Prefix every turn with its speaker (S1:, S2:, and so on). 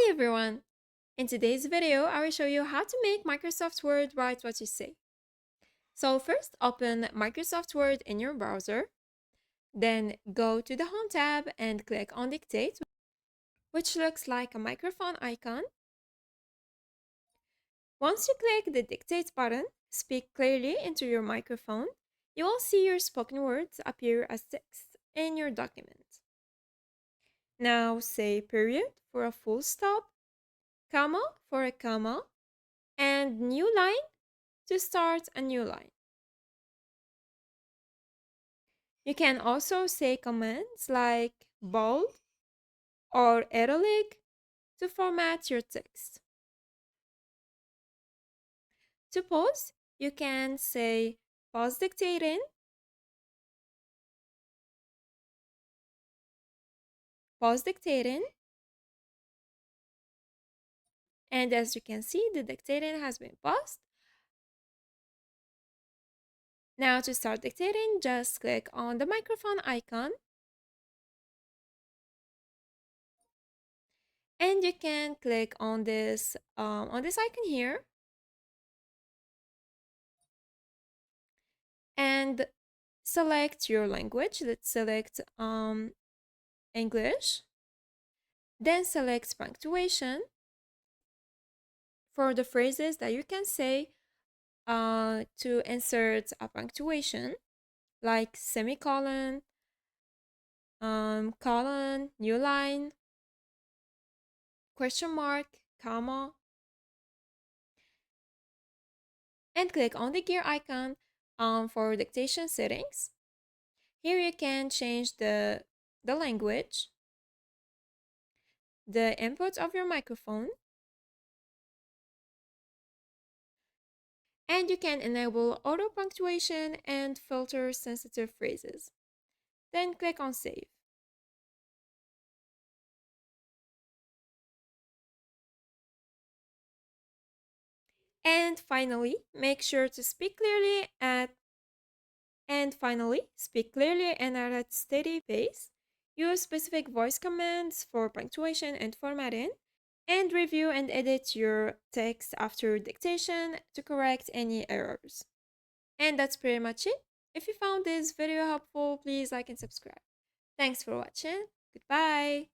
S1: Hi everyone! In today's video, I will show you how to make Microsoft Word write what you say. So first, open Microsoft Word in your browser. Then go to the Home tab and click on Dictate, which looks like a microphone icon. Once you click the Dictate button, speak clearly into your microphone. You will see your spoken words appear as text in your document. Now say period for a full stop, comma for a comma, and new line to start a new line. You can also say commands like bold or italic to format your text. To pause, you can say pause dictating, pause dictating, and as you can see, the dictating has been paused. Now to start dictating, just click on the microphone icon and you can click on this icon here and select your language. Let's select English. Then select punctuation for the phrases that you can say to insert a punctuation like semicolon, colon, new line, question mark, comma, and click on the gear icon for dictation settings. Here you can change the language, the input of your microphone, and you can enable auto punctuation and filter sensitive phrases. Then click on save. And finally, make sure to speak clearly and at a steady pace. Use specific voice commands for punctuation and formatting, and review and edit your text after dictation to correct any errors. And that's pretty much it. If you found this video helpful, please like and subscribe. Thanks for watching. Goodbye.